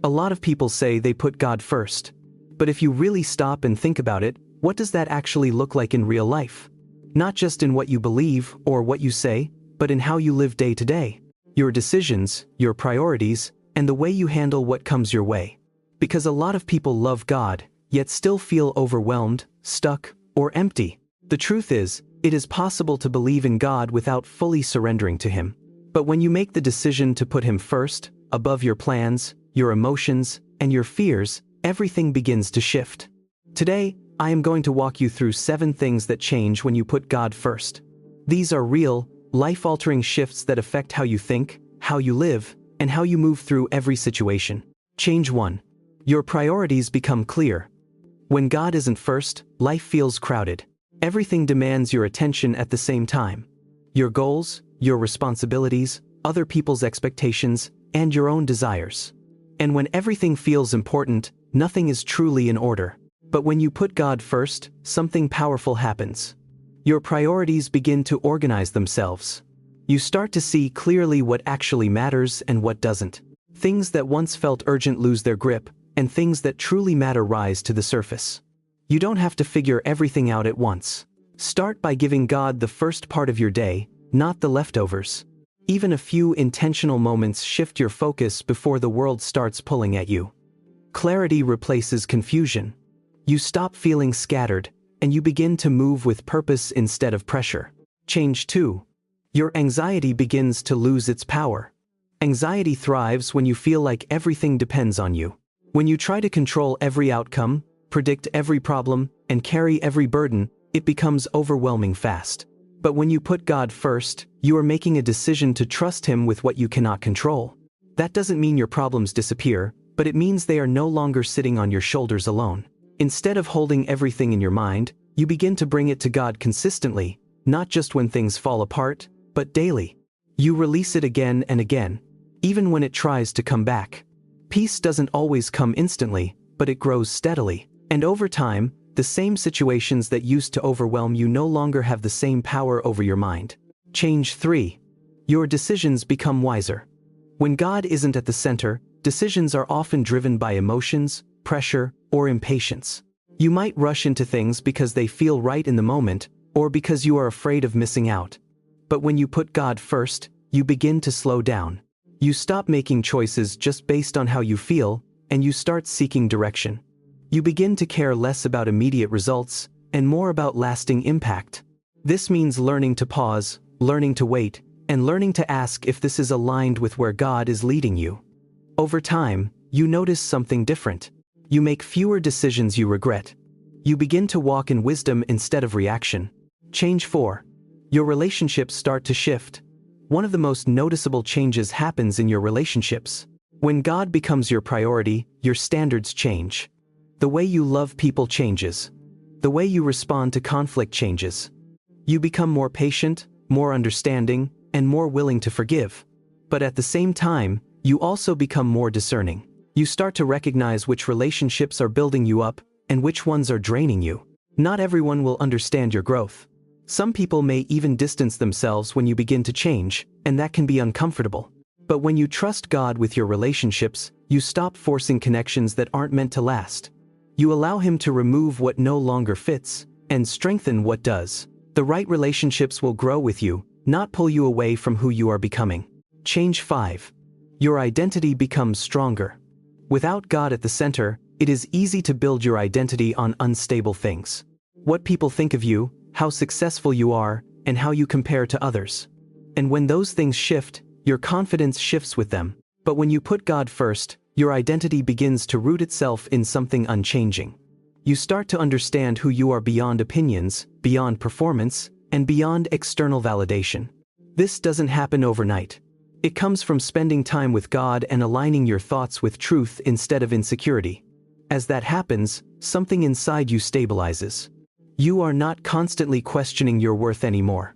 A lot of people say they put God first. But if you really stop and think about it, what does that actually look like in real life? Not just in what you believe or what you say, but in how you live day to day. Your decisions, your priorities, and the way you handle what comes your way. Because a lot of people love God, yet still feel overwhelmed, stuck, or empty. The truth is, it is possible to believe in God without fully surrendering to Him. But when you make the decision to put Him first, above your plans, your emotions, and your fears, everything begins to shift. Today, I am going to walk you through 7 things that change when you put God first. These are real, life-altering shifts that affect how you think, how you live, and how you move through every situation. Change 1. Your priorities become clear. When God isn't first, life feels crowded. Everything demands your attention at the same time. Your goals, your responsibilities, other people's expectations, and your own desires. And when everything feels important, nothing is truly in order. But when you put God first, something powerful happens. Your priorities begin to organize themselves. You start to see clearly what actually matters and what doesn't. Things that once felt urgent lose their grip, and things that truly matter rise to the surface. You don't have to figure everything out at once. Start by giving God the first part of your day, not the leftovers. Even a few intentional moments shift your focus before the world starts pulling at you. Clarity replaces confusion. You stop feeling scattered, and you begin to move with purpose instead of pressure. Change 2. Your anxiety begins to lose its power. Anxiety thrives when you feel like everything depends on you. When you try to control every outcome, predict every problem, and carry every burden, it becomes overwhelming fast. But when you put God first, you are making a decision to trust Him with what you cannot control. That doesn't mean your problems disappear, but it means they are no longer sitting on your shoulders alone. Instead of holding everything in your mind, you begin to bring it to God consistently, not just when things fall apart, but daily. You release it again and again, even when it tries to come back. Peace doesn't always come instantly, but it grows steadily. And over time, the same situations that used to overwhelm you no longer have the same power over your mind. Change 3. Your decisions become wiser. When God isn't at the center, decisions are often driven by emotions, pressure, or impatience. You might rush into things because they feel right in the moment, or because you are afraid of missing out. But when you put God first, you begin to slow down. You stop making choices just based on how you feel, and you start seeking direction. You begin to care less about immediate results, and more about lasting impact. This means learning to pause, learning to wait, and learning to ask if this is aligned with where God is leading you. Over time, you notice something different. You make fewer decisions you regret. You begin to walk in wisdom instead of reaction. Change 4. Your relationships start to shift. One of the most noticeable changes happens in your relationships. When God becomes your priority, your standards change. The way you love people changes. The way you respond to conflict changes. You become more patient, more understanding, and more willing to forgive. But at the same time, you also become more discerning. You start to recognize which relationships are building you up and which ones are draining you. Not everyone will understand your growth. Some people may even distance themselves when you begin to change, and that can be uncomfortable. But when you trust God with your relationships, you stop forcing connections that aren't meant to last. You allow Him to remove what no longer fits and strengthen what does. The right relationships will grow with you, not pull you away from who you are becoming. Change 5. Your identity becomes stronger. Without God at the center, it is easy to build your identity on unstable things. What people think of you, how successful you are, and how you compare to others. And when those things shift, your confidence shifts with them. But when you put God first, your identity begins to root itself in something unchanging. You start to understand who you are beyond opinions, beyond performance, and beyond external validation. This doesn't happen overnight. It comes from spending time with God and aligning your thoughts with truth instead of insecurity. As that happens, something inside you stabilizes. You are not constantly questioning your worth anymore.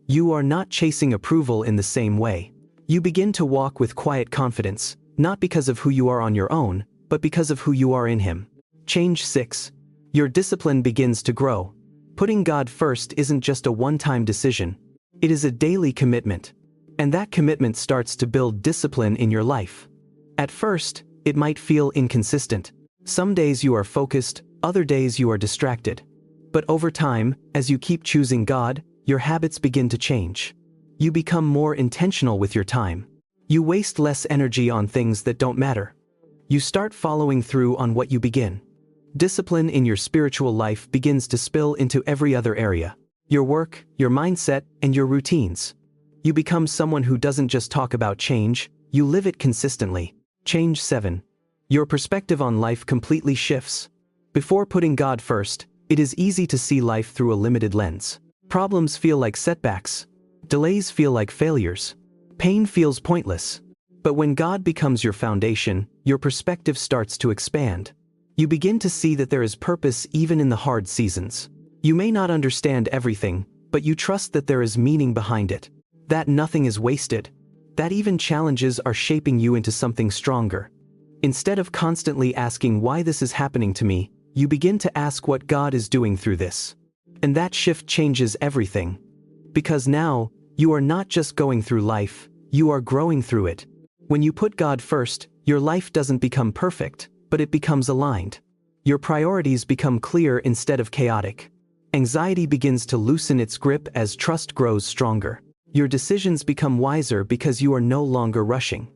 You are not chasing approval in the same way. You begin to walk with quiet confidence, not because of who you are on your own, but because of who you are in Him. Change 6. Your discipline begins to grow. Putting God first isn't just a one-time decision. It is a daily commitment. And that commitment starts to build discipline in your life. At first, It might feel inconsistent. Some days you are focused, other days you are distracted. But over time, as you keep choosing God, your habits begin to change. You become more intentional with your time. You waste less energy on things that don't matter. You start following through on what you begin. Discipline in your spiritual life begins to spill into every other area. Your work, your mindset, and your routines. You become someone who doesn't just talk about change, you live it consistently. Change 7. Your perspective on life completely shifts. Before putting God first, it is easy to see life through a limited lens. Problems feel like setbacks. Delays feel like failures. Pain feels pointless. But when God becomes your foundation, your perspective starts to expand. You begin to see that there is purpose even in the hard seasons. You may not understand everything, but you trust that there is meaning behind it. That nothing is wasted. That even challenges are shaping you into something stronger. Instead of constantly asking why this is happening to me, you begin to ask what God is doing through this. And that shift changes everything. Because now, you are not just going through life, you are growing through it. When you put God first, your life doesn't become perfect, but it becomes aligned. Your priorities become clear instead of chaotic. Anxiety begins to loosen its grip as trust grows stronger. Your decisions become wiser because you are no longer rushing.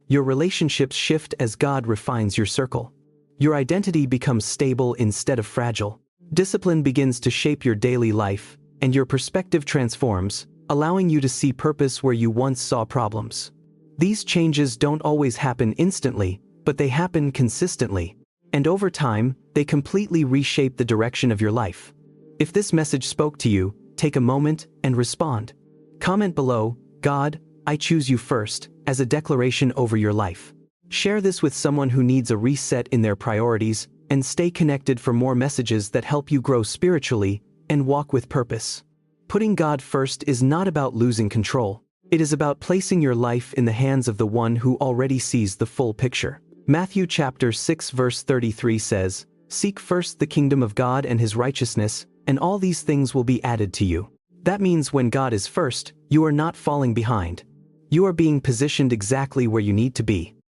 Your relationships shift as God refines your circle. Your identity becomes stable instead of fragile. Discipline begins to shape your daily life, and your perspective transforms, allowing you to see purpose where you once saw problems. These changes don't always happen instantly, but they happen consistently. And over time, they completely reshape the direction of your life. If this message spoke to you, take a moment and respond. Comment below, God, I choose you first, as a declaration over your life. Share this with someone who needs a reset in their priorities, and stay connected for more messages that help you grow spiritually and walk with purpose. Putting God first is not about losing control. It is about placing your life in the hands of the one who already sees the full picture. Matthew chapter 6 verse 33 says, "Seek first the kingdom of God and his righteousness, and all these things will be added to you." That means when God is first, you are not falling behind. You are being positioned exactly where you need to be.